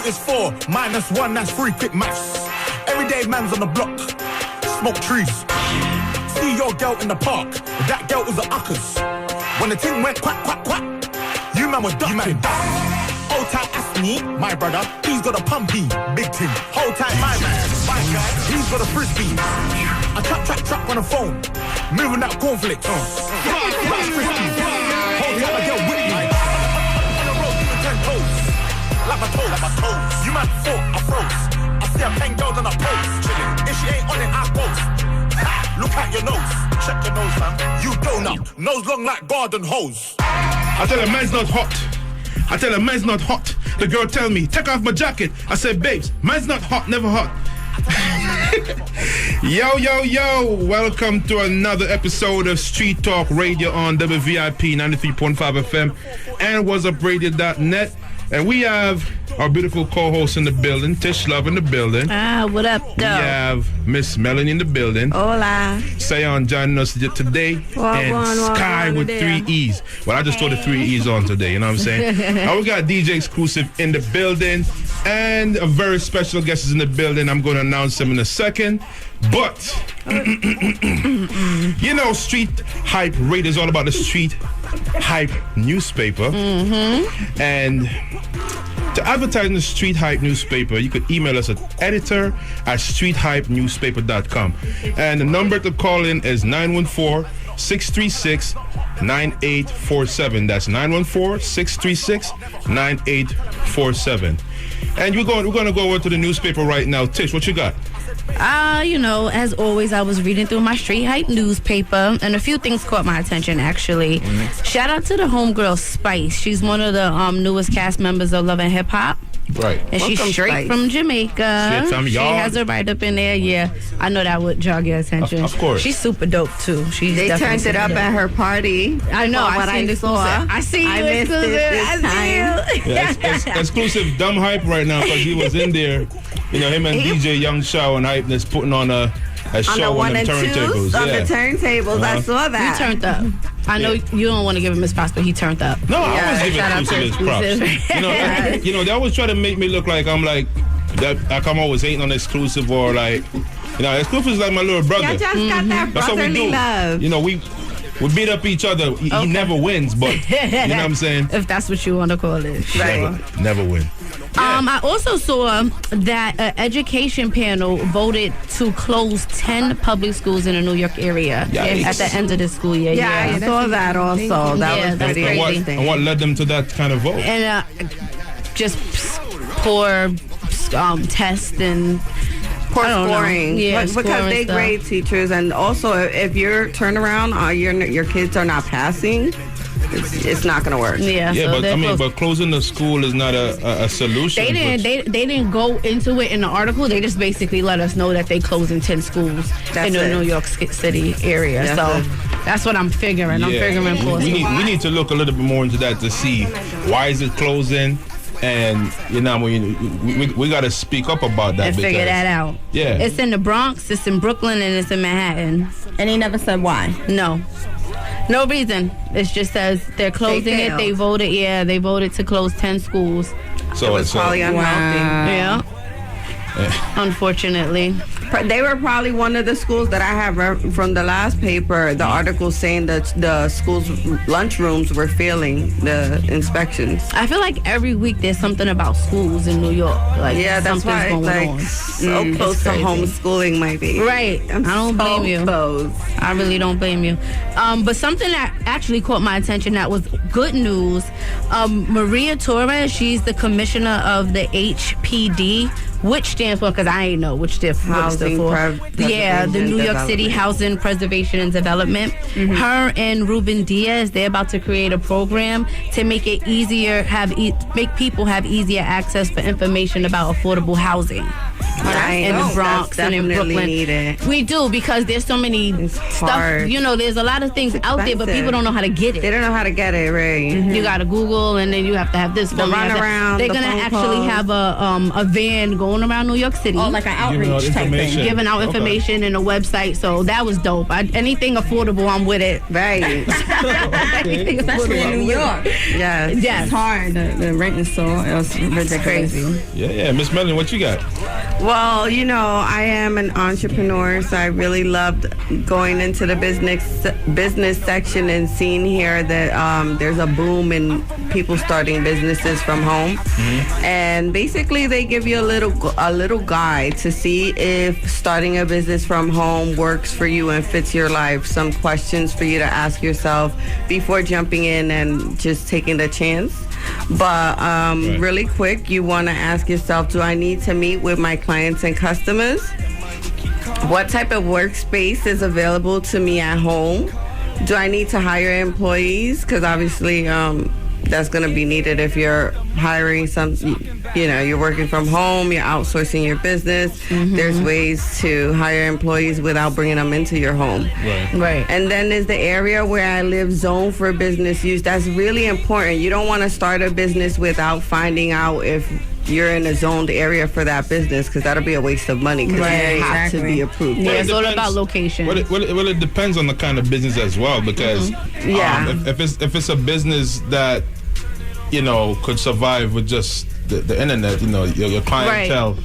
is 4 minus 1, that's 3, quick maths. Everyday man's on the block, smoke trees. See your girl in the park, that girl was a uckers. When the ting went quack, quack, quack, you man were ducking. Hold tight, Asni, my brother, he's got a pumpy, big ting. Hold tight, my man, my guy, he's got a frisbee. I trap on the phone, moving that cornflakes. Frisbee. Hold tight, my girl with me. On the road, doing 10 toes. Like my toes. You man thought I froze. I see a pen girl on a post. If she ain't on it, I boast. Look at your nose. Check your nose, man. You donut. Nose long like garden hose. I tell her, man's not hot. The girl tell me, take off my jacket. I said, babes, man's not hot, never hot. Yo. Welcome to another episode of Street Talk Radio on WVIP 93.5 FM and WhazzupRadio.net. And we have our beautiful co-host in the building, Tish Love in the building. What up, though? We have Miss Melanie in the building. Hola. Sayon joining us today. And Sky with 3 E's. Well, I just threw the 3 E's on today, you know what I'm saying? Now we got DJ Exclusive in the building. And a very special guest is in the building. I'm going to announce him in a second. But, you know, Street Hype Radio is all about the Street Hype newspaper. Mm-hmm. And to advertise in the Street Hype newspaper, you could email us at editor@streethypenewspaper.com. And the number to call in is 914-636-9847. That's 914-636-9847. And we're going to go over to the newspaper right now. Tish, what you got? You know, as always, I was reading through my Street Hype newspaper, and a few things caught my attention, actually. Mm-hmm. Shout out to the homegirl Spice. She's one of the newest cast members of Love and Hip Hop. Right. And she's straight from Jamaica. She has her right up in there. Yeah, I know that would jog your attention. Of course. She's super dope, too. They turned it up at her party. I know. I saw. I see you. I missed it this time. Yeah, exclusive dumb hype right now because he was in there. You know, him and DJ Young Shaw and Hypeness putting on a show on the turntables. On the turntables, I saw that. He turned up. I know you don't want to give him his props, but he turned up. No, I always give Exclusive his props. You know, they always try to make me look like I'm like I'm always hating on Exclusive or like, you know, Exclusive is like my little brother. You just got that brotherly love. You know, we beat up each other. He never wins, but you know what I'm saying? If that's what you want to call it. Sure. Never win. Yeah. I also saw that an education panel voted to close 10 public schools in the New York area at the end of the school year. Yeah, I saw that also. That was pretty interesting. And what led them to that kind of vote? And just poor tests and poor scoring. Yeah, because they grade teachers, and also if your turnaround, your kids are not passing, it's not going to work. Yeah, so but closing the school is not a solution. They didn't go into it in the article. They just basically let us know that they closing 10 schools in the New York City area. That's what I'm figuring. I'm figuring we need to look a little bit more into that to see why is it closing. And you know, we got to speak up about that and figure that out. Yeah, it's in the Bronx, it's in Brooklyn, and it's in Manhattan. And he never said why. No reason. It just says they're closing it. They voted to close 10 schools. So it's probably unhealthy. Yeah. Unfortunately. They were probably one of the schools that I have from the last paper, the article saying that the school's lunchrooms were failing the inspections. I feel like every week there's something about schools in New York. Like, that's why it's so close to homeschooling might be. Right. I don't blame you. I really don't blame you. But something that actually caught my attention that was good news, Maria Torres, she's the commissioner of the HPD, which stands for, because I ain't know which stands for. The New York City Housing Preservation and Development. Mm-hmm. Her and Ruben Diaz, they're about to create a program to make it easier, make people have easier access for information about affordable housing. in the Bronx and in Brooklyn. Needed. We do, because there's so many stuff. You know, there's a lot of things out there, but people don't know how to get it. They don't know how to get it, right? Mm-hmm. You got to Google, and then you have to have this. The run around. They're gonna actually have a van going around New York City. Oh, like an outreach type thing. Giving out information and a website. So that was dope. Anything affordable, I'm with it. Right. Especially in New York. Yes. It's hard. The rent is so ridiculous. Crazy. Yeah. Miss Melanie, what you got? Well, you know, I am an entrepreneur, so I really loved going into the business section and seeing here that there's a boom in people starting businesses from home. Mm-hmm. And basically, they give you a little guide to see if starting a business from home works for you and fits your life. Some questions for you to ask yourself before jumping in and just taking the chance. But really quick, you want to ask yourself, do I need to meet with my clients and customers? What type of workspace is available to me at home? Do I need to hire employees? Because obviously that's going to be needed if you're hiring you're working from home, you're outsourcing your business. Mm-hmm. There's ways to hire employees without bringing them into your home. Right. And then there's the area where I live zoned for business use. That's really important. You don't want to start a business without finding out if you're in a zoned area for that business, because that'll be a waste of money, because you have to be approved. Yeah, it's all about location. Well, it depends on the kind of business as well, because if it's a business that could survive with just the internet, your clientele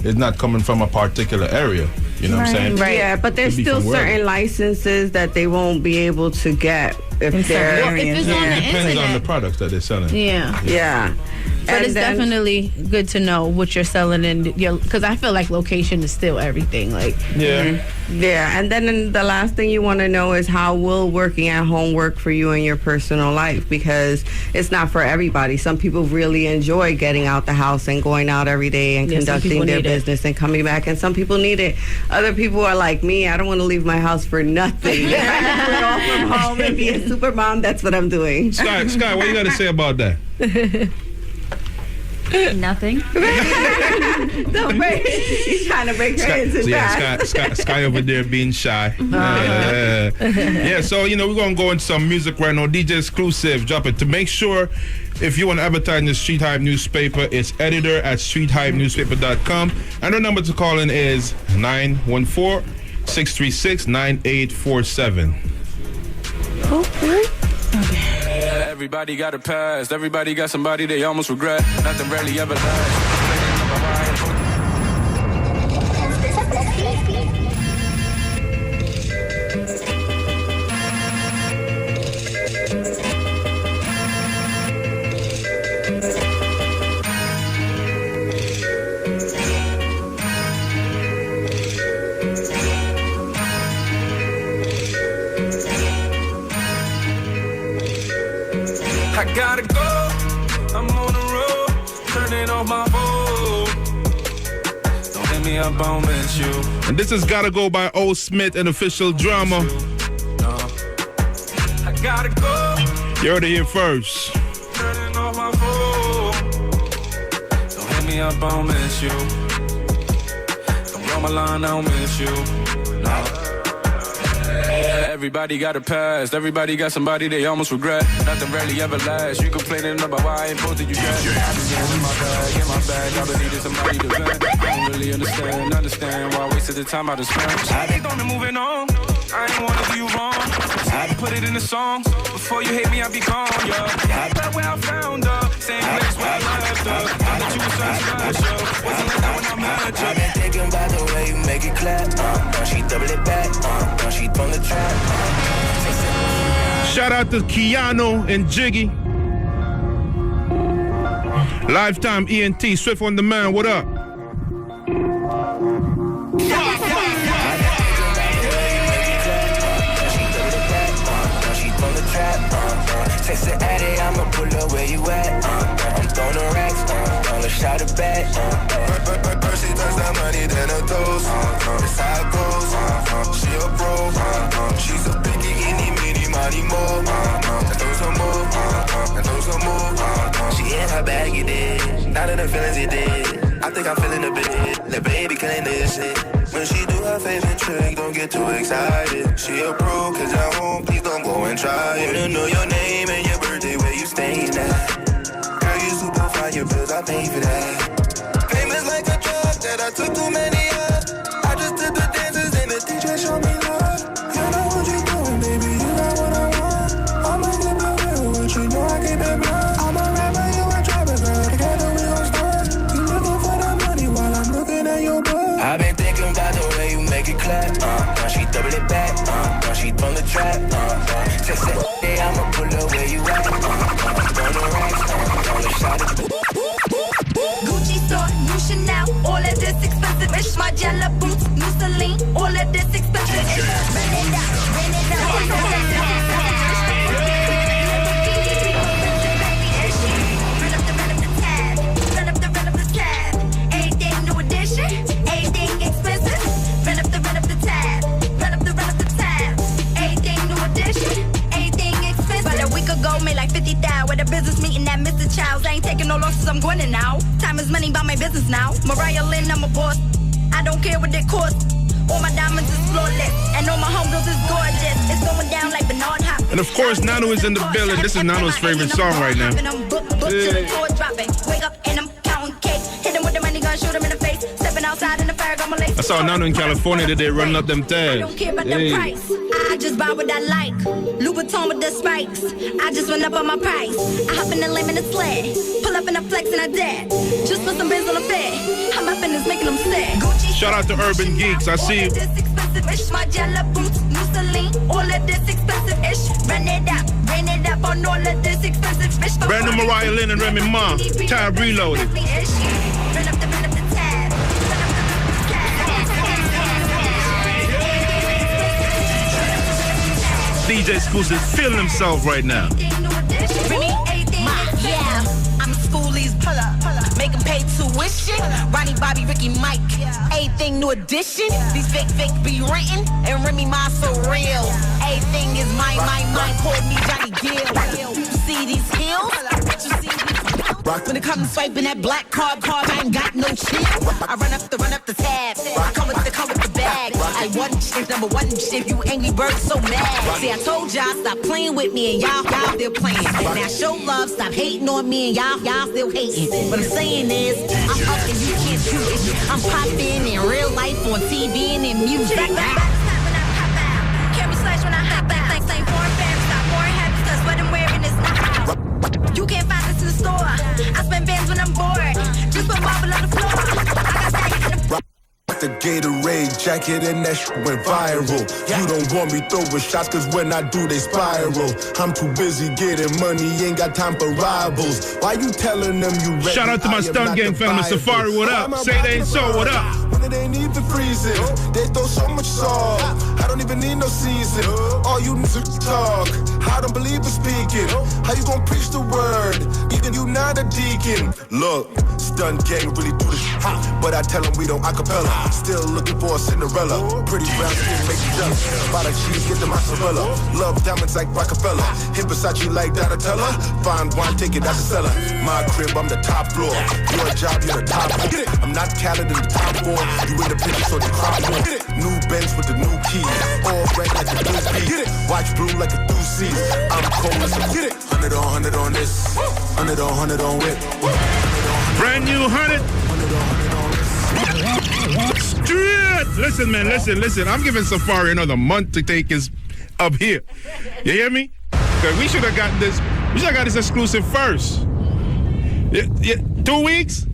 is not coming from a particular area. You know what I'm saying? Right. Yeah, but there's still certain licenses that they won't be able to get if they're. It depends on the products that they're selling. Yeah. But it's definitely good to know what you're selling, and because I feel like location is still everything. Like yeah, and then the last thing you want to know is how will working at home work for you in your personal life, because it's not for everybody. Some people really enjoy getting out the house and going out every day and conducting their business and coming back, and some people need it. Other people are like me. I don't want to leave my house for nothing. If I can work off from home and be a super mom, that's what I'm doing. Sky, what you got to say about that? Nothing. Don't break. He's trying to break her into that. Sky over there being shy. So we're gonna go into some music right now. DJ Exclusive, drop it. To make sure, if you want to advertise in the Street Hype newspaper, it's editor@streethypenewspaper.com, and our number to call in is 914-636-9847. Okay. Everybody got a past. Everybody got somebody they almost regret. Nothing really ever lasts. I gotta go, I'm on the road, turning off my phone. Don't hit me up, I'll miss you. And this has Gotta Go by O. Smith and Official Drama. I gotta go. You heard it here first. Turning off my phone. Don't hit me up, I'll miss you. Don't blow my line, I'll miss you. No. Everybody got a past. Everybody got somebody they almost regret. Nothing really ever lasts. You complaining about why I ain't posted you yet. In my bag, all I need is somebody to vent. I don't really understand why I wasted the time I just spent. I think on the moving on. I ain't wanna do you wrong. I put it in the songs. Before you hate me, I'll be gone, yeah. That's where I found her. Same place where I left her. I thought you were something special. Wasn't like that when I met you. I've been thinking about the way you make it clap. Now she double it back. Now she on the track. Shout out to Keanu and Jiggy. Lifetime ENT, Swift on Demand, what up? Text the addy, I'ma pull up where you at. I'm throwing the racks, gonna shout it back. First she touch that money, then a toast. That's how it goes. She a pro, she's a picky, eeny, money more. And throw some more, She in her bag, you did. Not in the feelings, you did. I think I'm feeling a bit hit. The baby killing this shit. When she do her favorite trick, don't get too excited. She a pro, cause at home, please don't go and try it. Wanna know your name and your birthday, where you staying at. Girl, you super fine, your bills, I pay for that. Fame is like a drug that I took too many of. I just did the dances and the DJ showed me love. You know what you doing, baby, you got what I want. I'ma get my real, what you know I keep it blunt. I'm a rapper, you a trapper, girl, together we gon' start. You looking for the money while I'm looking at your butt. I've been thinking about the way you make it clap. Now she double it back. Now she from the trap. Just say, hey, I'ma pull up where you at. On the racks, on the shot of Gucci store, new Chanel, all of this expensive ish. My Jella boots, new Celine, all of this expensive ish. Run it up, run it up. Run up the tab. Everything new edition, everything expensive. Run up the tab. Run up the tab. Everything new edition, everything expensive. But a week ago, made like 50,000 with a business meeting at Mr. Child's. I ain't taking no losses, I'm going in now. Time is money, by my business now. Mariah Lynn, I'm a boss. I don't care what it costs. All my diamonds is flawless, and all my homegirls is gorgeous. It's going down like Bernard Hop. And of course, Nano is in the building. This is Nano's favorite song right now. Wake up and I'm counting cake. Hit him with the money gun, shoot him in the face. Stepping outside in the fire, got my legs. I saw Nano in California today running up them I tabs. don't care about the price. I just buy what I like. Louis Vuitton with the spikes. I just went up on my price. I hop in the limb in the sled. Pull up in the flex and I dad. Just put some bins on the bed. I'm up in this making them sad. Shout out to Urban Geeks. I see you. All of this expensive ish. My Jella boots, new Celine. All of this expensive ish. Run it up on all of this expensive ish. Brandon Mariah Lynn and Remy Ma. Tab reloaded. Run up the tab. DJ Exclusive feeling himself right now. Yeah, I'm schoolies, pull up, make them pay tuition. Ronnie, Bobby, Ricky, Mike, everything new edition. These fake be renting, and Remy Ma so real. Everything is mine, call me Johnny Gill. You see these hills? You see these hills? When it comes to swiping that black card, I ain't got no chill. I run up the tab. I come with the bag. I one shit, number one shit. You angry bird so mad. See, I told y'all stop playing with me, and y'all still playing. Now show love, stop hating on me, and y'all still hating. What I'm saying is, I'm up and you can't do it. I'm popping in real life on TV and in music. Carry slash when I hop out. Same foreign fans, stop foreign habits, cause what I'm wearing is not. You can't find this in the store. I spend bands when I'm bored. Just put marble on the floor. I got that in the The Gatorade jacket and that shit went viral. You don't want me throwing shots, cause when I do, they spiral. I'm too busy getting money, ain't got time for rivals. Why you telling them you ready? Shout out to my stunt gang family, Safari, what up? Say they ain't so, what up? When it ain't even freezing, they throw so much salt. I don't even need no season. All you niggas talk, I don't believe in speaking. How you gonna preach the word, even you not a deacon? Look, stunt gang really do this shit, but I tell them we don't acapella. Still looking for a Cinderella. Pretty brown skin make you jealous. Buy the cheese, get the mozzarella. Love diamonds like Rockefeller. Hit Versace like Donatella. Fine wine, take it, that's a seller. My crib, I'm the top floor. Your job, you're the top floor. I'm not counted in the top four. You independent, so the crop one. New Benz with the new keys. All red like a blue piece. Watch blue like a 2C. I'm cold as a get it. 100 on this. 100 on whip. Brand new 100. 100 on this. Straight. Listen, man, listen. I'm giving Safari another month to take his up here. You hear me? Cause we should have got this. We should have got this exclusive first. Yeah, 2 weeks?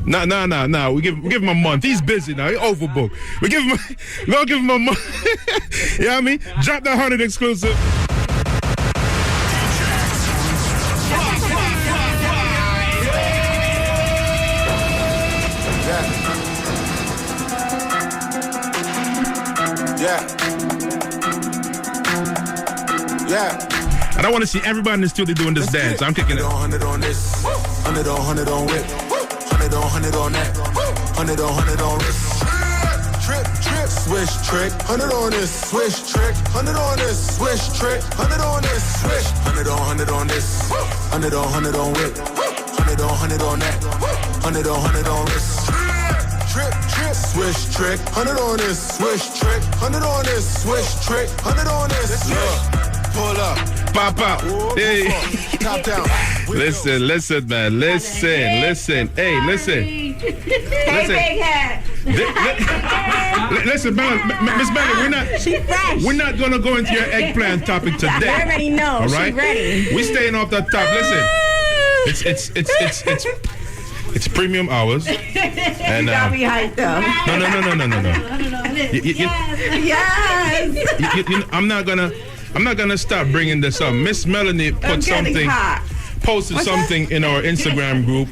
No. We give him a month. He's busy now. He overbooked. We don't give him a month. You know what I mean? Drop the 100 exclusive. Yeah. And I want to see everybody in the studio doing this dance. I'm kicking it. 100 on this. 100 on whip. 100 on that. 100 on this. Trip, swish trick. 100 on this. Swish trick. 100 on this. Swish trick. 100 on this. Swish. 100 on this. 100 on whip. 100 on that. 100 on wrist. Trip, swish trick, 100 on this, swish trick, 100 on this, swish trick, 100 on this. Pull up. Pop out. Hey. Top down. Listen, man. Listen. Hey, listen. Hey, big head. Listen, Miss Bella, we're not gonna go into your eggplant topic today. I already know. All right? She's ready. We staying off the top. Listen. It's premium hours. And You got me hyped though. No. I'm not gonna stop bringing this up. Miss Melanie posted something in our Instagram group.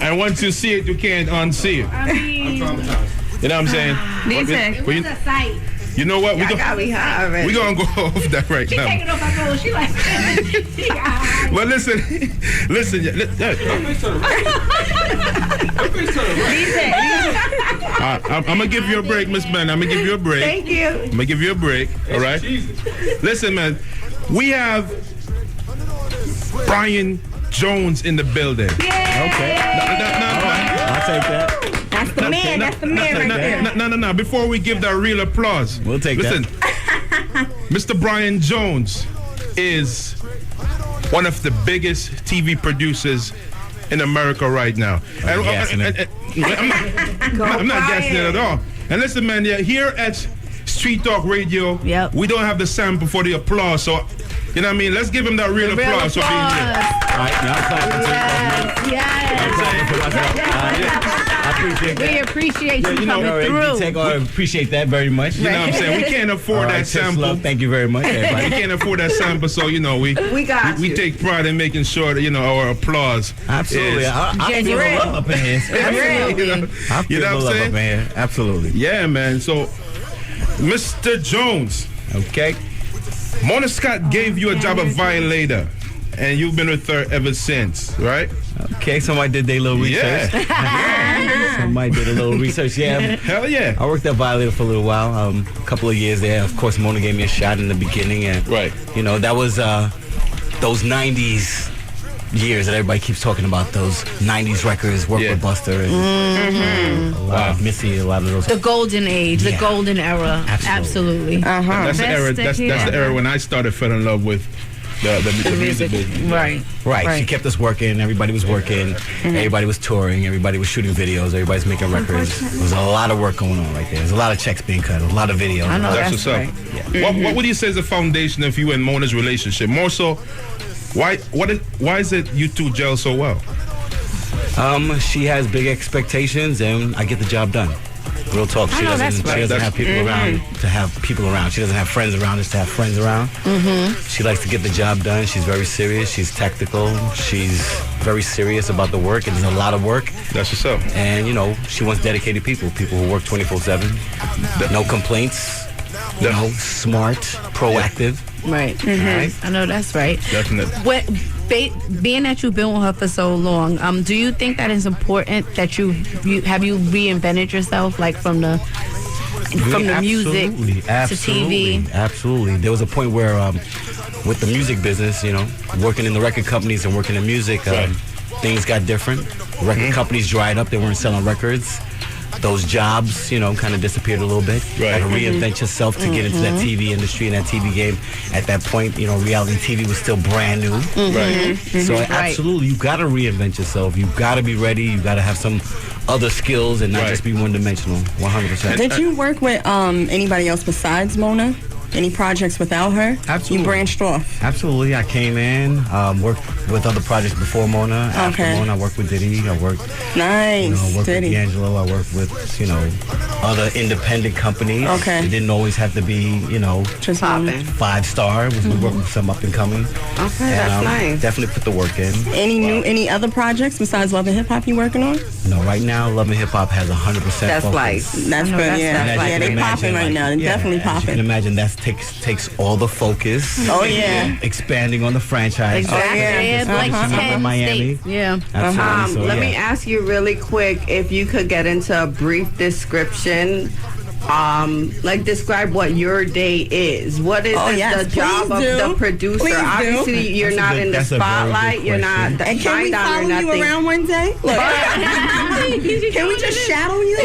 And once you see it, you can't unsee it. You know what I'm saying? What's the site? You know what? We're gonna go off that right now. Taking off her clothes. She like, she got high. But listen. I'm gonna give you a break, Miss Ben. I'm gonna give you a break. Thank you. I'm gonna give you a break. All right. Listen, man. We have Brian Jones in the building. Okay. I'll take that. That's the man. That's the man right there. No. Before we give that real applause, We'll take listen, Mr. Brian Jones is one of the biggest TV producers in America right now. I'm not gassing it at all. And listen, man, here at Street Talk Radio, we don't have the sample for the applause, so you know what I mean? Let's give him that real applause for being here. All right, now We appreciate you coming through. I appreciate that very much. You know what I'm saying? We can't afford that sample. Thank you very much, everybody. We can't afford that sample, so you know we take pride in making sure that our applause. Absolutely, I feel the love up in here. I feel the love up in here. Absolutely. Yeah, man. So, Mr. Jones. Okay. Mona Scott gave you a job of violator, and you've been with her ever since, right? Okay, somebody did their little research. Yeah. Somebody did a little research, yeah. Hell yeah. I worked at Violator for a little while, a couple of years there. Of course, Mona gave me a shot in the beginning, and that was those 90s years that everybody keeps talking about, those 90s records, Work with Buster, and a lot of Missy, a lot of those. The golden age, the golden era. Absolutely. That's the era. That's the era when I started falling in love with the music business. Right. She kept us working. Everybody was working. Everybody was touring. Everybody was shooting videos. Everybody's making records. There was a lot of work going on right there. There's a lot of checks being cut. A lot of videos. I know that's what's up. What would you say is the foundation of you and Mona's relationship? More so, why is it you two gel so well? She has big expectations, and I get the job done. Real talk. She doesn't have people around to have people around. She doesn't have friends around just to have friends around. She likes to get the job done. She's very serious. She's tactical. She's very serious about the work. It's a lot of work. That's what's up. And, she wants dedicated people who work 24/7. No complaints. Smart, proactive. Right. I know that's right. Definitely. Being that you've been with her for so long, do you think that it's important that you reinvented yourself, like from the music to TV? Absolutely. There was a point where with the music business, working in the record companies and working in music, things got different. Record companies dried up. They weren't selling records. Those jobs, kind of disappeared a little bit. Right. Had to reinvent yourself to get into that TV industry and that TV game. At that point, reality TV was still brand new. Right. So absolutely, you got to reinvent yourself. You got to be ready. You got to have some other skills and not just be one-dimensional. 100%. Did you work with anybody else besides Mona? Any projects without her? Absolutely. You branched off? Absolutely. I came in, worked with other projects before Mona. After Mona, I worked with Diddy. I worked with D'Angelo. I worked with, other independent companies. Okay. It didn't always have to be, just popping. 5-star. We worked with some up and coming. Okay, that's nice. Definitely put the work in. Any other projects besides Love and Hip Hop you working on? No, right now Love and Hip Hop has 100% That's focus. light. That's good, yeah. They're popping right now. They're definitely popping. As you can imagine, that takes all the focus. Oh, yeah. Expanding on the franchise. Exactly. Like 10 Miami. States. Yeah. Absolutely. Let me ask you really quick if you could get into a brief description like describe what your day is. What is the job of the producer? Please Obviously, you're not in the spotlight. You're not the and can we follow you around one day? Look, can we just shadow you?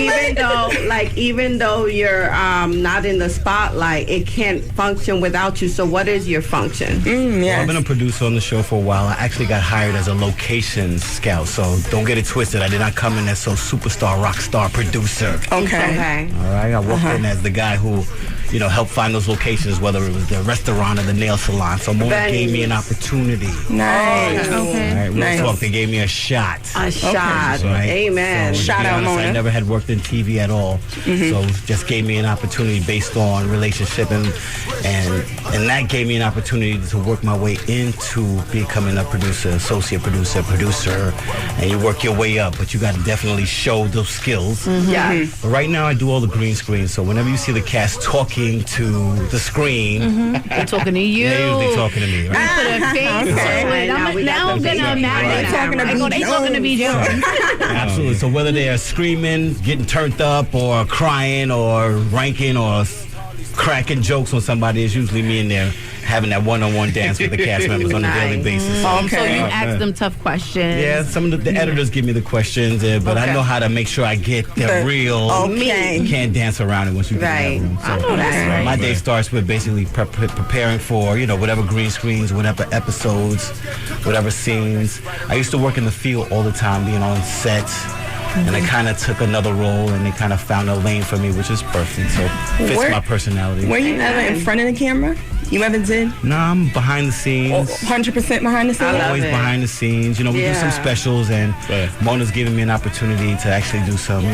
Even though you're not in the spotlight, it can't function without you. So what is your function? Well, I've been a producer on the show for a while. I actually got hired as a location scout, so don't get it twisted. I did not come in as some superstar, rock star producer. Okay. All right. I walked in as the guy who, helped find those locations, whether it was the restaurant or the nail salon. So Mona gave me an opportunity. Nice. Okay. All right, real talk. They gave me a shot. Shot. Right? Amen. So, Shout out, Mona. I never had worked in TV at all, so just gave me an opportunity based on relationship, and that gave me an opportunity to work my way into becoming a producer, associate producer, and you work your way up. But you got to definitely show those skills. Yeah. But right now, I do all the green screen, so whenever you see the cast talking to the screen, they're talking to you. They're usually talking to me. Right? Put a face to it. Now I'm gonna imagine they talking to me, Jones. Absolutely. So whether they are screaming, getting turned up, or crying, or ranking, or cracking jokes on somebody, it's usually me in there having that one-on-one dance with the cast members on a daily basis. So you ask them tough questions. Yeah, some of the editors give me the questions, but I know how to make sure I get the real me. You can't dance around it once you get in that room. So I know that's right. My day starts with basically preparing for, whatever green screens, whatever episodes, whatever scenes. I used to work in the field all the time, being on set. And I kind of took another role, and they kind of found a lane for me, which is perfect. So it fits my personality. Were you ever in front of the camera? You ever did? No, I'm behind the scenes. 100% behind the scenes? Always behind the scenes. We do some specials, and Mona's giving me an opportunity to actually do some,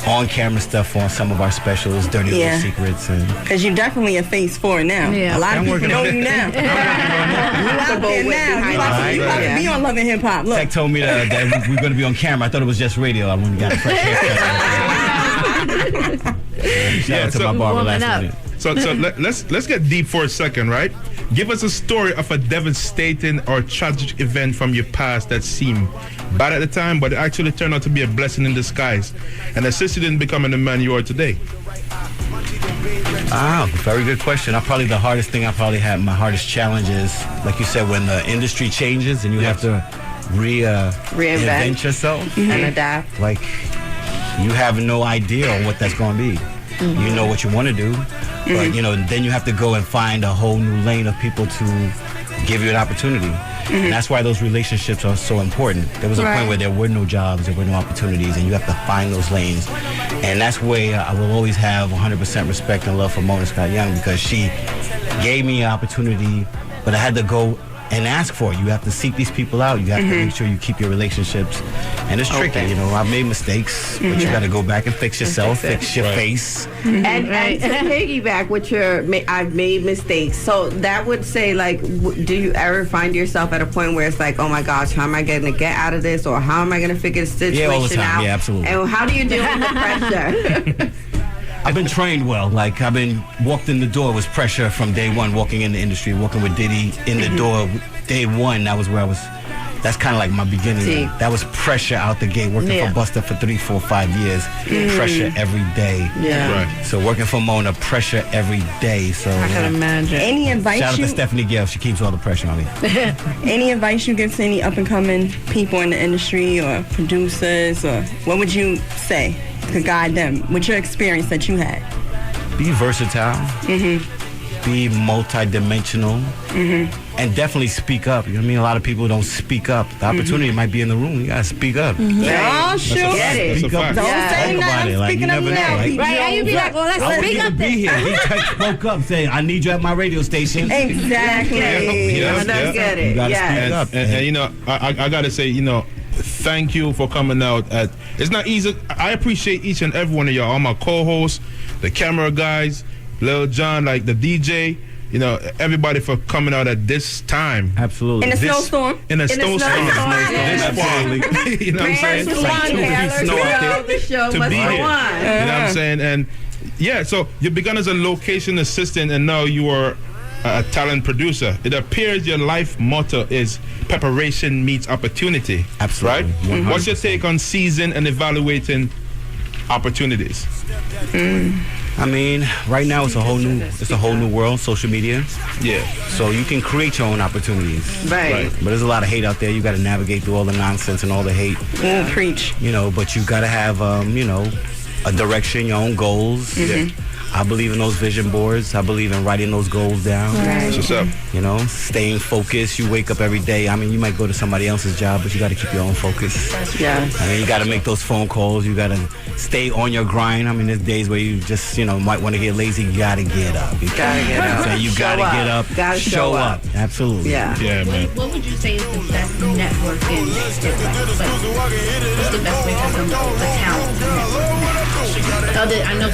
on-camera stuff on some of our specials, Dirty Little Secrets. Because you're definitely a face for it now. Yeah. A lot of people know you now. You out there now. You about to be on Love and Hip Hop. Look. Tech told me that we're going to be on camera. I thought it was just radio. I wouldn't got a fresh haircut. Shout out to my barber last minute. So let's get deep for a second, right? Give us a story of a devastating or tragic event from your past that seemed bad at the time, but it actually turned out to be a blessing in disguise and assisted in becoming the man you are today. Very good question. Probably the hardest thing I probably had, my hardest challenge is, like you said, when the industry changes and you have to reinvent yourself and adapt. Like, you have no idea on what that's going to be. You know what you want to do, but then you have to go and find a whole new lane of people to give you an opportunity. And that's why those relationships are so important. There was a point where there were no jobs, there were no opportunities, and you have to find those lanes. And that's where I will always have 100% respect and love for Mona Scott Young, because she gave me an opportunity, but I had to go and ask for it. You have to seek these people out. You have to make sure you keep your relationships. And it's tricky, I've made mistakes, but you got to go back and fix yourself, fix your face. And to piggyback with I've made mistakes. So that would say, like, do you ever find yourself at a point where it's like, oh my gosh, how am I going to get out of this? Or how am I going to figure the situation all the time. out? Yeah, absolutely. And how do you deal with the pressure? I've been trained well. Like, I've been walked in the door was pressure from day one, walking in the industry, working with Diddy in the door. Day one, that was where I was. That's kind of like my beginning. That was pressure out the gate, working for Busta for 3, 4, 5 years. Pressure every day. So working for Mona, pressure every day. So I can imagine. Any advice? Shout out to Stephanie Gill. She keeps all the pressure on me. Any advice you give to any up-and-coming people in the industry or producers, or what would you say to guide them with your experience that you had? Be versatile. Be multi-dimensional. And definitely speak up. You know what I mean? A lot of people don't speak up. The opportunity might be in the room. You gotta speak up. Oh, sure. Get it. Speak up. Don't say nothing. Like, Speaking you up never now. know. Like, Right, and you be like, well, let's speak up to be here. He spoke up saying, I need you at my radio station. Exactly. Let's get it. You gotta speak up. And I gotta say, thank you for coming out. It's not easy. I appreciate each and every one of y'all, all my co-hosts, the camera guys, Lil John, like the DJ. Everybody for coming out at this time. Absolutely. In a snowstorm. In a snowstorm. Absolutely. You know what I'm saying? It's like 2 feet snow out there The show to must be go here. on. You know what I'm saying? And so you began as a location assistant, and now you are a talent producer. It appears your life motto is preparation meets opportunity. Absolutely. Right? 100%. What's your take on seizing and evaluating opportunities? I mean, right now it's a whole new world, social media. Yeah. So you can create your own opportunities. Right. But there's a lot of hate out there. You got to navigate through all the nonsense and all the hate. Preach. You know, but you got to have, you know, a direction, your own goals. Yeah. I believe in those vision boards. I believe in writing those goals down. Right. What's up? You know, staying focused. You wake up every day. I mean, you might go to somebody else's job, but you got to keep your own focus. Yeah. I mean, you got to make those phone calls. You got to stay on your grind. I mean, there's days where you just, you know, might want to get lazy. You got to get up. You got to get up. So you got to get up. Gotta show up. Absolutely. Yeah. Yeah, man. What would you say is the best networking tip? What's the best way for some the talent to network?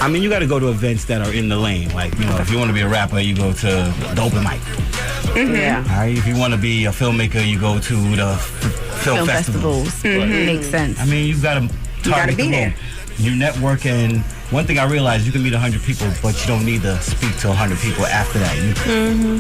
I mean, you got to go to events that are in the lane. Like, you know, if you want to be a rapper, you go to the open mic. Yeah. All right. If you want to be a filmmaker, you go to the film festivals. Makes sense. I mean, you got to target be the there. road. You network, and one thing I realized, you can meet 100 people, but you don't need to speak to 100 people after that. You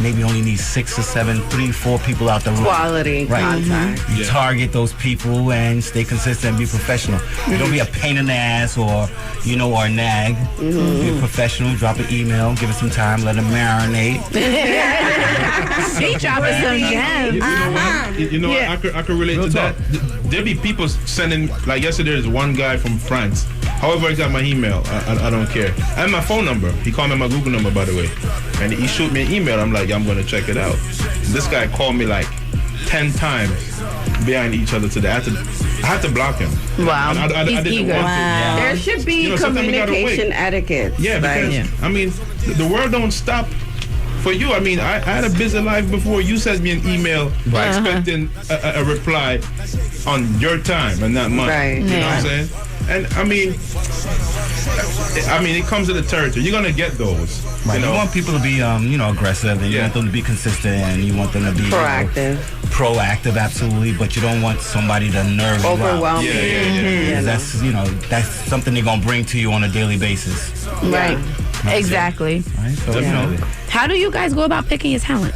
maybe only need 6 or 7, 3, 4 people out the room. Quality contact. You target those people and stay consistent and be professional. You don't be a pain in the ass or, you know, or nag. Be professional, drop an email, give it some time, let it marinate. She dropping some gems. You know what? I could relate to that. There be people sending, like yesterday, there's one guy from France. However, he got my email. I don't care. And my phone number. He called me my Google number, by the way. And he shoot me an email. I'm like, yeah, I'm going to check it out. This guy called me like 10 times behind each other today. I had to block him. Wow. I didn't eager. want to. Wow. There should be communication etiquette. Yeah, because, I mean, the world don't stop for you. I mean, I had a busy life before. You sent me an email expecting a reply on your time and not mine. Right. You know what I'm saying? And I mean, it comes to the territory. You're gonna get those. Right. You know? You want people to be, you know, aggressive, and you want them to be consistent, and you want them to be proactive. Proactive, absolutely. But you don't want somebody to nerve you out. Overwhelming. Yeah. That's, you know, that's something they're gonna bring to you on a daily basis. Right. Exactly. Right. So you know, How do you guys go about picking your talent?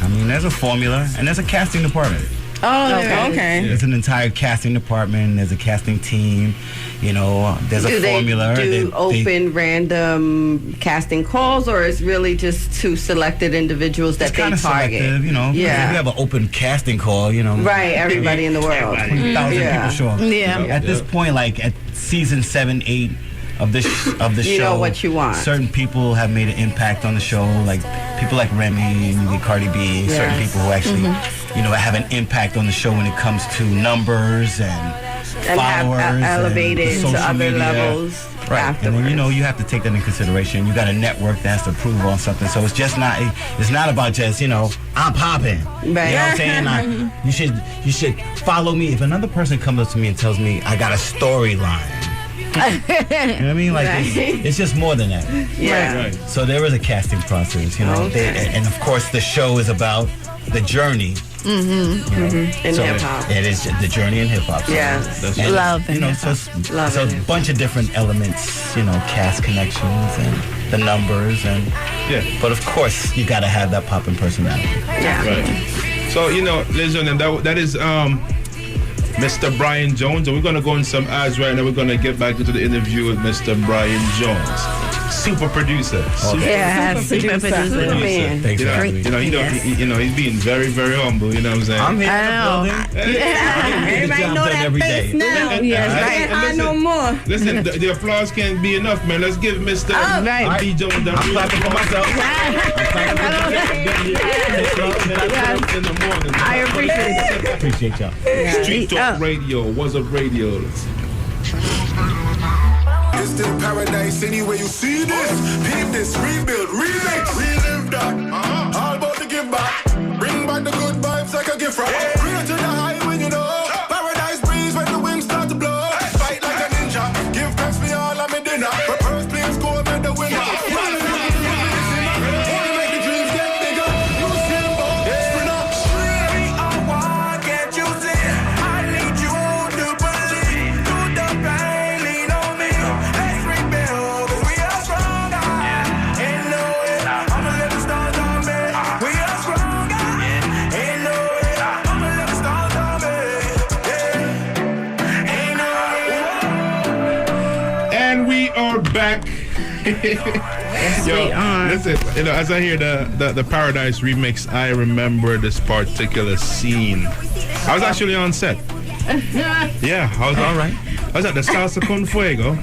I mean, there's a formula, and there's a casting department. Oh, Okay. There's an entire casting department. There's a casting team. You know, there's a formula. Do they open random casting calls, or is really just to selected individuals that it's they kind of target? selective, you know. Yeah. If you have an open casting call, you know. Right, everybody in the world. 1,000 people show up. Yeah. At this point, like at season 7, 8 of the show, You know what you want. Certain people have made an impact on the show, like people like Remy and you get Cardi B. Certain people who actually, you know, have an impact on the show when it comes to numbers and followers, have elevated and to social other media. levels. Right, Afterwards. and then, you know, you have to take that in consideration. You got a network that has to prove on something, so it's just not. It's not about just, you know, I'm popping. Right. You know what I'm saying? Like, you should follow me. If another person comes up to me and tells me I got a storyline, you know what I mean? Like, it's just more than that. Yeah. Right. So there is a casting process, you know, and of course the show is about the journey. In hip hop. It is the journey in hip hop. So Yes. and, Love you know, and so it's Love a and bunch of different elements, you know, cast connections and the numbers and but of course you got to have that popping personality. Yeah. Right. So, you know, ladies and gentlemen, that is Mr. Brian Jones, and we're going to go in some ads right now. We're going to get back into the interview with Mr. Brian Jones, super producer. Super producer. Man. Thanks for having me. You know, he's being very, very humble. You know what I'm saying? I'm here I know. in the building. Everybody know that every face day. now. Yes, Can't hide no more. Listen, the applause can't be enough, man. Let's give Mr. right. B. Jones that. I'm clapping for myself. In the morning. I appreciate it. Appreciate y'all. Street Talk Radio, Wazzup Radio. It's still paradise anywhere you see this. Peep this, rebuild, remix, relive that. All about to give back. Bring back the good vibes like a gift wrap. Real to the high when you know. Paradise breeze when the winds start to blow. Fight like a ninja. Give thanks for all of me dinner. But first players go and the winner. are back. Yo, listen, as I hear the Paradise remix, I remember this particular scene. I was actually on set. Yeah, I was all right. I was at the Salsa Con Fuego.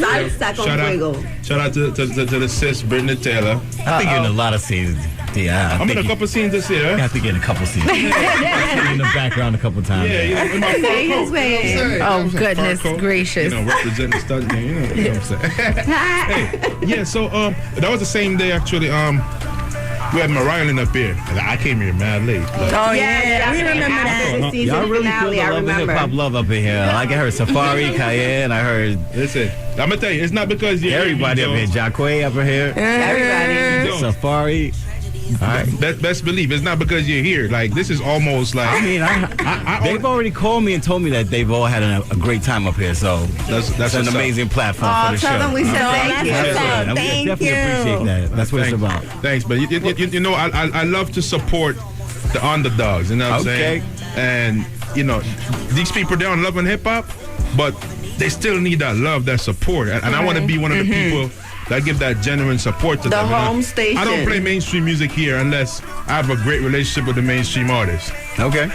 Salsa Con Fuego. Shout out to the sis Brittany Taylor. I think in a lot of scenes. Yeah, I'm in a couple scenes this year. I have to get in a couple scenes. in the background a couple times. Yeah, in my Oh, goodness gracious. Representing the stunt game. You know what I'm saying? Hey, yeah, so that was the same day actually. We had Mariah up here. I came here mad late. Yeah, we remember that. The season y'all really finale, feel the love of hip-hop love up in here. Like I heard Safari, Cayenne, I heard... Listen, I'm going to tell you, it's not because you're everybody up here. Jacquay up in here. Everybody. Safari. All right. Best believe it's not because you're here. Like this is almost like. I mean, they've already called me and told me that they've all had a great time up here. So that's an amazing platform for the show. Tell them we said thank you. Thank you. Definitely appreciate that. That's what it's about. Thanks, but you know I love to support the underdogs. You know what I'm saying? And these people they're on Love and Hip Hop, but they still need that love, that support, and I want to be one of the people that give that genuine support to them. The home station. I don't play mainstream music here unless I have a great relationship with the mainstream artist. Okay.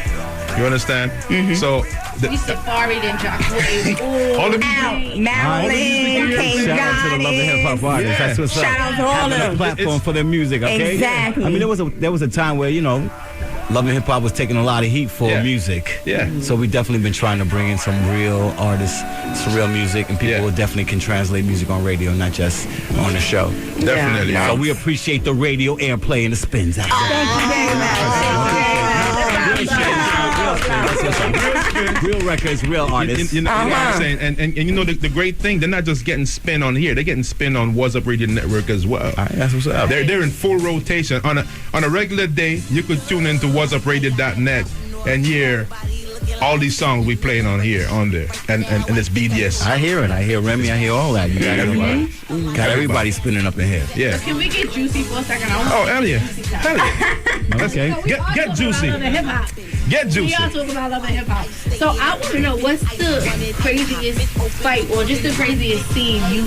You understand? So we safaried in Jacquay. All the Marilyn, King shout out to the Love and Hip Hop artists. That's what's up. Shout out to all of them. A platform for their music. Okay. Exactly. I mean, there was a time where Love and Hip Hop was taking a lot of heat for music. Yeah. So we definitely been trying to bring in some real artists, some real music, and people who definitely can translate music on radio, not just on the show. Definitely. So we appreciate the radio airplay and the spins out there. Thank you very much. Real records, real artists. You know what I'm saying? And the great thing, they're not just getting spin on here, they're getting spin on Wazzup Radio Network as well. That's what's up. They're in full rotation. On a regular day, you could tune into WhatsUpRadio.net and hear all these songs we playing on there. And it's BDS. I hear it. I hear Remy. I hear all that. You got everybody. Got everybody spinning up in here. Yeah. Can we get Juicy for a second? Oh, hell yeah. Hell yeah. Okay. Get Juicy. Get Juicy. We all talk about Love and Hip Hop. So I want to know what's the craziest fight or just the craziest scene you've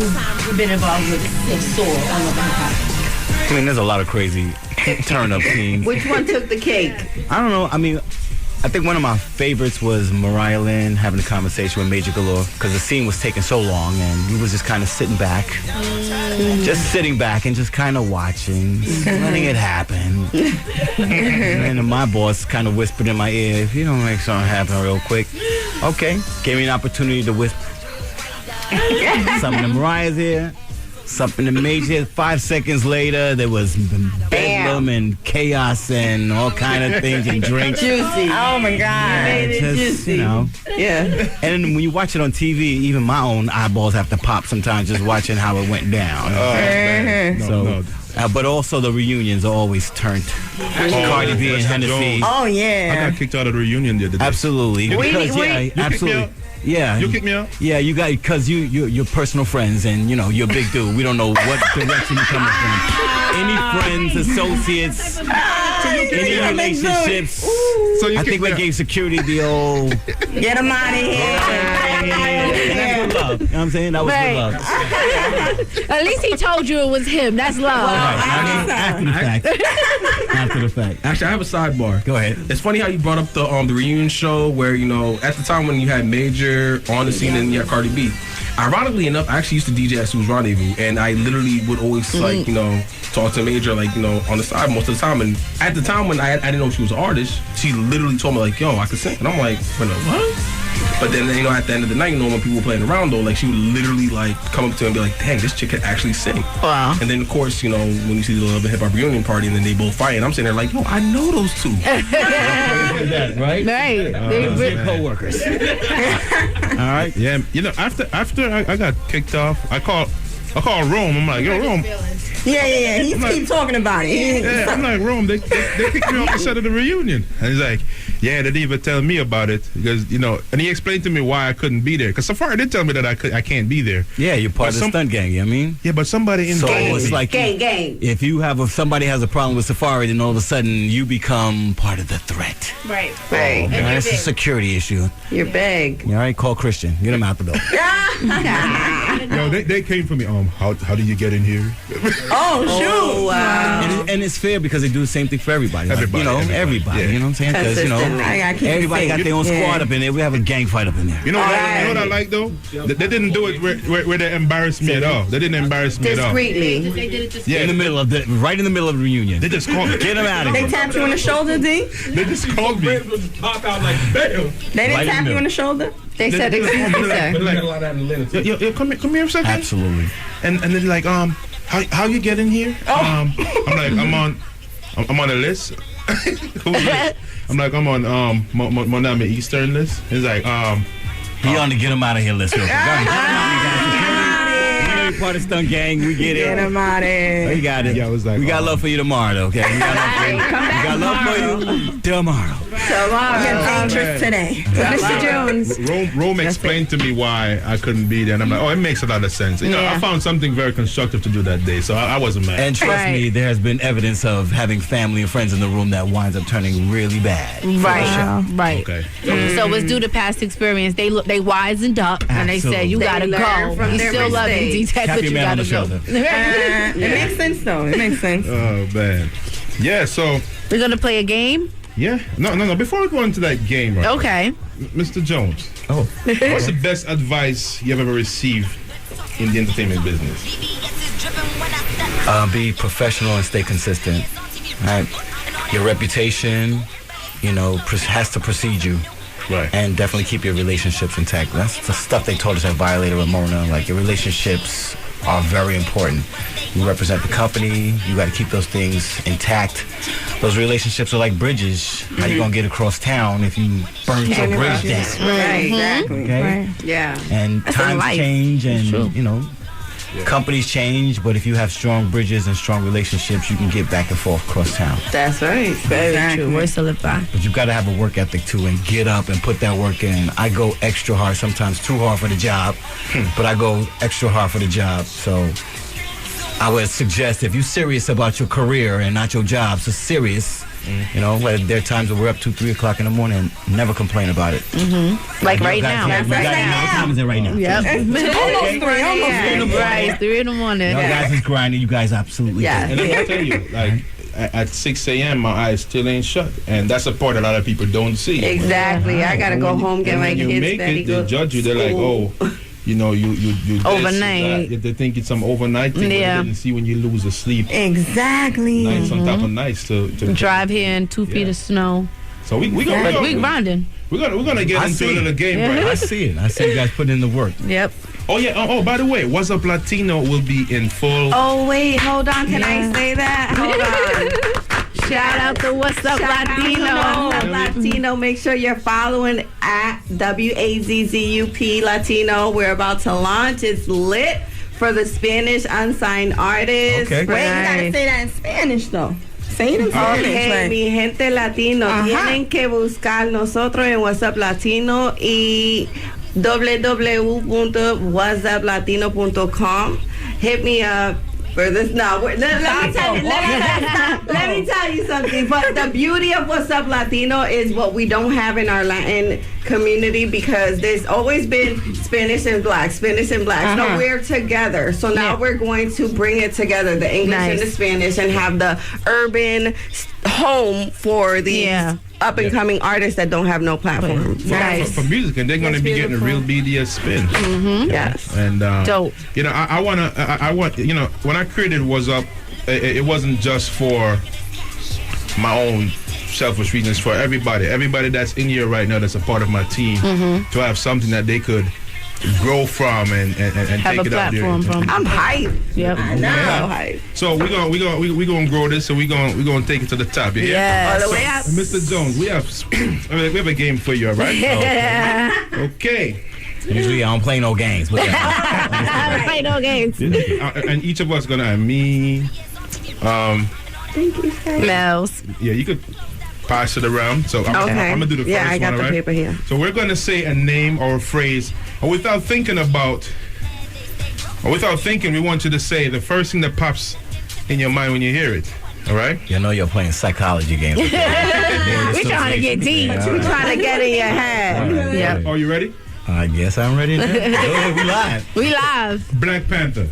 been involved with and saw on Love and Hip Hop? I mean, there's a lot of crazy turn-up scenes. Which one took the cake? I don't know. I mean, I think one of my favorites was Mariah Lynn having a conversation with Major Galore because the scene was taking so long and he was just kind of sitting back. Just sitting back and just kind of watching, letting it happen. And then my boss kind of whispered in my ear, if you don't make something happen real quick, okay. Gave me an opportunity to whisper. Something to Mariah's ear. Something to Major. 5 seconds later, there was bedlam and chaos and all kind of things and drinks. Juicy. Oh my God. Juicy. Yeah. And when you watch it on TV, even my own eyeballs have to pop sometimes just watching how it went down. But also the reunions are always turned. Cardi B and Hennessy. Oh yeah. I got kicked out of the reunion the other day. Absolutely. Absolutely. Yeah, you kick me out. Yeah, you got because you're personal friends and you're a big dude. We don't know what direction you're coming from. Any friends, associates, any relationships. So I think we gave security the old get them out of here. That's good love. You know what I'm saying? That was good love. At least he told you it was him. That's love. After the fact. After the fact. Actually, I have a sidebar. Go ahead. It's funny how you brought up the reunion show where at the time when you had Major on the scene and you had Cardi B. Ironically enough, I actually used to DJ at Sue's Rendezvous, and I literally would always talk to Major on the side most of the time. And at the time when I didn't know she was an artist, she literally told me yo, I could sing, and I'm like, what? But then at the end of the night, when people were playing around though, she would literally come up to me and be like, dang, this chick could actually sing. Wow. And then of course, when you see the Love and Hip Hop reunion party and then they both fight, and I'm sitting there yo, I know those two. That, right? Right. They're co-workers. All right. Yeah. After I got kicked off, I called I call Rome. I'm like, yo, Rome. Yeah. He keep talking about it. Yeah, I'm like, Rome, they kicked me off the set of the reunion. And he's like, yeah, they didn't even tell me about it because, and he explained to me why I couldn't be there. Because Safari did tell me that I can't be there. Yeah, you're part of the stunt gang, you know what I mean? Yeah, but somebody in it's like gang. If you have somebody has a problem with Safari, then all of a sudden you become part of the threat. Right. Right. Okay, that's a security issue. You're big. All right, call Christian. Get him out the door. Yo, they came for me. How did you get in here? Oh, shoot. Oh, wow. And it's fair because they do the same thing for everybody. Everybody. Everybody. Yeah. You know what I'm saying? Because, everybody got their own squad up in there. We have a gang fight up in there. You know what I like, though? They didn't do it where they embarrassed me at all. They didn't embarrass me at all. Discreetly. They did it just Yeah, right in the middle of the reunion. They just called me. Get him out of They here. tapped you on the shoulder, D? They just called me. Pop out like bam. They didn't tap you on the shoulder? They said, excuse me, sir. But like a lot of Atlanta. Yo, come here a second. Absolutely. And they're like, how you get in here? I'm like, I'm on a list. I'm like, I'm on mon ami Eastern list. He's like, He on to get him out of here list real quick. Part of stunt gang, we get it. Get him out of here. We got it. Yeah, I was like, we got love for you tomorrow, though, okay? We got love for you tomorrow. You're dangerous today. Mr. Jones. Rome explained to me why I couldn't be there, and I'm like, it makes a lot of sense. I found something very constructive to do that day, so I wasn't mad. And trust me, there has been evidence of having family and friends in the room that winds up turning really bad. Right. Okay. So it's due to past experience. They wisened up and they said, you gotta go. from You their still love mistakes. D-teck, Tap but your you man on gotta the go. shoulder. It makes sense, though. It makes sense. Oh, man. Yeah, so, We're gonna play a game? yeah. No. Before we go into that game, right, Okay. Mr. Jones, Oh. what's the best advice you've ever received in the entertainment business? Be professional and stay consistent. All right? Your reputation, has to precede you. Right. And definitely keep your relationships intact. That's the stuff they told us at Violator Ramona. Like, your relationships are very important. You represent the company. You got to keep those things intact. Those relationships are like bridges. How you gonna get across town if you burn your bridge down? Right, exactly. Okay. Right. Yeah. And times life. change, and companies change. But if you have strong bridges and strong relationships, you can get back and forth across town. That's right. Very true. Words to live by. But you've got to have a work ethic too, and get up and put that work in. I go extra hard, sometimes too hard for the job, but I go extra hard for the job. So I would suggest, if you're serious about your career and not your job, so serious, where there are times where we're up 2, 3 o'clock in the morning, never complain about it. Like right now. What time is it right now? Yep. Almost 3. Right, 3 in the morning. You guys is grinding. You guys absolutely. Yeah. And I'll tell you, like, at 6 a.m., my eyes still ain't shut. And that's a part a lot of people don't see. Exactly. I gotta go home, get my when you kids make ready. it, they judge you. They're like, you this, Overnight. that. They think it's some overnight thing. Yeah. They didn't see when you lose the sleep. Exactly. Nights on top of nights to Drive here in 2 feet of snow. So we We grinding. We're gonna get into a little game, right? I see it. I see you guys putting in the work. Yep. Oh yeah. Oh, by the way, Wazzup Latino will be in full. Oh wait, hold on. Can I say that? Hold on. Shout out to Wazzup Latino. Latino. Make sure you're following at WAZZUP Latino. We're about to launch. It's lit for the Spanish unsigned artists. Okay. Wait, you gotta say that in Spanish, though. Say it in Spanish. Okay, mi gente latino, tienen que buscar nosotros en WhatsApp Latino y www.whatsaplatino.com. Hit me up for this. No, let me tell you something. But the beauty of WhatsApp Latino is what we don't have in our Latin community, because there's always been Spanish and black. So we're together. So now we're going to bring it together, the English and the Spanish, and have the urban home for these up and coming artists that don't have no platform. For music, and they're going to be getting a real BDS spin. Yes. And dope. I want when I created Wazzup, it wasn't just for my own selfish reasons, for everybody that's in here right now that's a part of my team, to have something that they could grow from and have take a it out there. platform from. I'm hyped. Yep. I know. Hyped. So we're gonna grow this, and we're gonna take it to the top. Yeah. Yes. All the way up. Mr. Jones, we have a game for you, all right? Yeah. Okay. Usually I don't play no games. But I don't play no games. And each of us gonna have me. Thank you, sir. Mel's. Yeah, you could pass it around. So I'm gonna do the first one. Yeah, I got the right? paper here. So we're gonna say a name or a phrase, or without thinking, we want you to say the first thing that pops in your mind when you hear it. All right? You know you're playing psychology games. We trying to get deep. We trying to get in your head. Right. Yeah. Are you ready? I guess I'm ready now. We live. We live. Black Panther.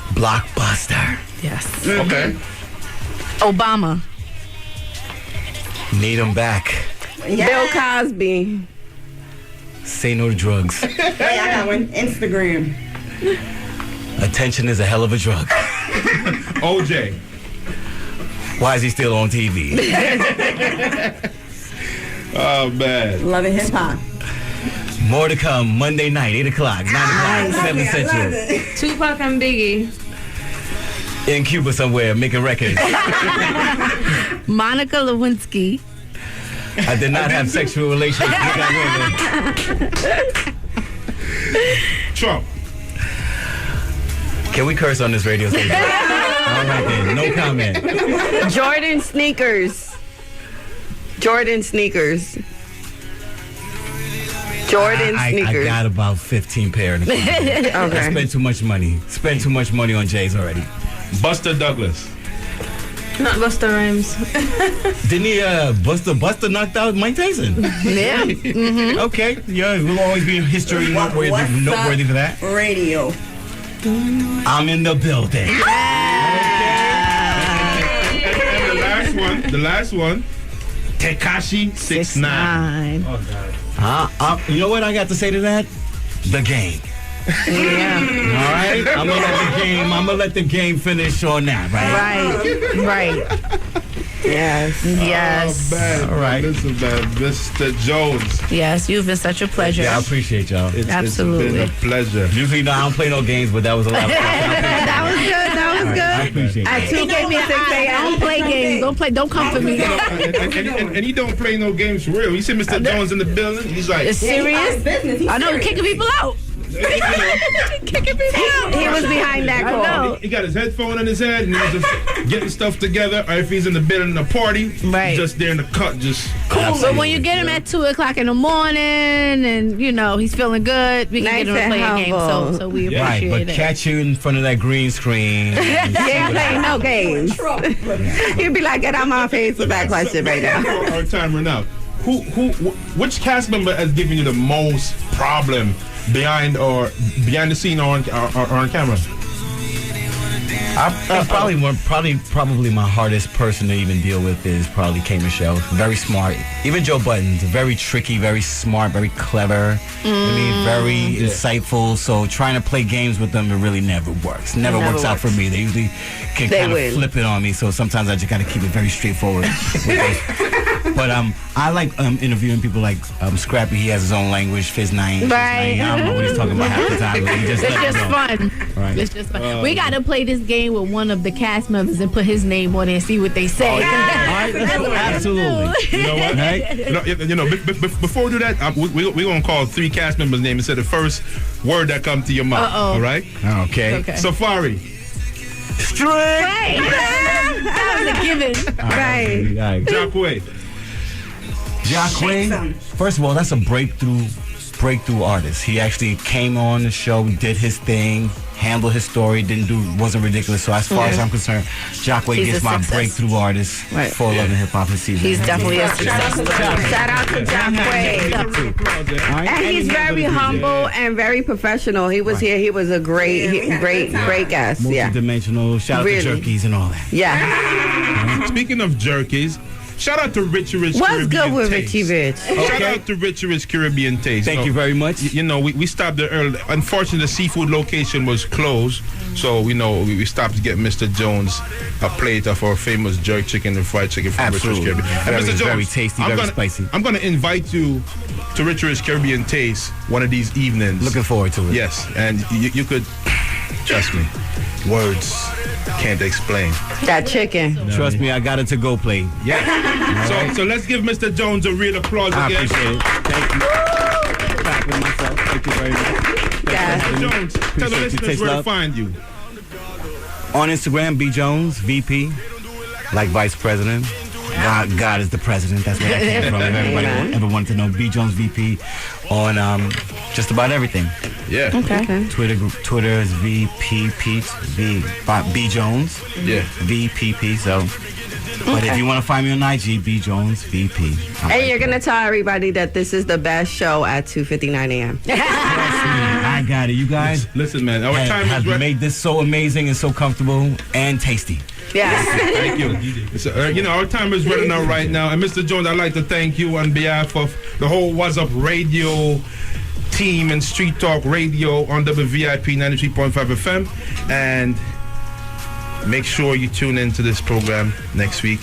Blockbuster. Yes. Okay. Obama. Need them back. Bill Cosby. Say no to drugs. Hey, I got one. Instagram. Attention is a hell of a drug. OJ. Why is he still on TV? Oh, man. Love it, hip hop. More to come Monday night, 8 o'clock, 9 o'clock, 7 Central. Tupac and Biggie. In Cuba somewhere, making records. Monica Lewinsky. I did not have sexual relations with that woman. Trump. Can we curse on this radio station? All right then, no comment. Jordan sneakers. Jordan sneakers. I got about 15 pair in the car. Okay. I spent too much money. Spent too much money on J's already. Buster Douglas. Not Busta Rhymes. Didn't he Buster knocked out Mike Tyson? Yeah. Mm-hmm. Okay. Yeah, we'll always be in history noteworthy for that. Radio. I'm in the building. And the last one. Tekashi 6ix9ine. Oh, God. You know what I got to say to that? The game. Yeah. All right? I'm gonna let the game finish on that, Right. Yes. Oh, man. All right. Listen, man. Mr. Jones. Yes, you've been such a pleasure. Yeah, I appreciate y'all. Absolutely. It's been a pleasure. Usually, I don't play no games, but that was a lot of fun. That was good. I appreciate At it. 2 gave me 6 Don't play games. Don't come for me. And he don't play no games for real. You see Mr. Jones in the building, he's like, It's serious? I know, kicking people out. Kicking people out. He was behind that call. he got his headphone in his head and he's just getting stuff together. Or if he's in the building in a party, Right. he's just there in the cut, just Cool. But when you get him at 2 o'clock in the morning and, he's feeling good, we can Nice get him to and play a game. humble. So we Right, appreciate but it. catch you in front of that green screen. Yeah, playing no games. He'd be like, get out my face with that question right now. our timer now. Which cast member has given you the most problem behind the scene or on camera? I think probably my hardest person to even deal with is probably K. Michelle. Very smart. Even Joe Budden's very tricky, very smart, very clever. Very insightful. So trying to play games with them, it really never works. Never works out for me. They usually can kind of flip it on me. So sometimes I just got to keep it very straightforward. But I like interviewing people like Scrappy. He has his own language, Fizz9. Right. I don't know what he's talking about half the time. But It's just fun. Right. It's just fun. We got to play this game with one of the cast members and put his name on it and see what they say. All right, absolutely. You know what? Right? Before we do that, we're going to call 3 cast members' names and say the first word that comes to your mouth. All right? Okay. Safari. Straight. Right. That was a given. Right. Jacquay. First of all, that's a breakthrough artist. He actually came on the show, did his thing, handled his story, wasn't ridiculous. So as far as I'm concerned, Jacquay gets my breakthrough artist for Love and Hip Hop this season. He's definitely a success. Shout out to Jacquay. And he's very humble and very professional. He was here. He was a great guest. Yeah. Multidimensional. Shout out to Jerkies and all that. Yeah. Speaking of jerkies, shout out to Richie Rich What's Caribbean good with Taste. Richie Rich? Shout out to Richie Rich Caribbean Taste. Thank you very much. We stopped there early. Unfortunately, the seafood location was closed. So, we stopped to get Mr. Jones a plate of our famous jerk chicken and fried chicken from Richie Rich Caribbean. And Mr. Jones, very tasty, very spicy. I'm going to invite you to Richie Rich Caribbean Taste one of these evenings. Looking forward to it. Yes. And you could, trust me, words can't explain. That chicken. Trust me, I got a to-go plate. Yeah. So let's give Mr. Jones a real applause again. I appreciate it. Thank you. Clapping myself. Thank you very much. Yeah. Jones, tell the listeners where to find you. On Instagram, B Jones, VP, like Vice President. God is the president. That's where that came from. If everybody ever wanted to know, B Jones VP on just about everything. Yeah. Okay. Twitter is VP Pete, B Jones. Yeah. VPP. So, but if you want to find me on IG, B Jones VP. And you're gonna tell everybody that this is the best show at 2:59 a.m. I got it. You guys, listen, man. Our time has is made this so amazing and so comfortable and tasty. Yes. Thank you. So, our time is running out right now. And Mr. Jones, I'd like to thank you on behalf of the whole Wazzup Radio team and Street Talk Radio on WVIP 93.5 FM. And make sure you tune into this program next week.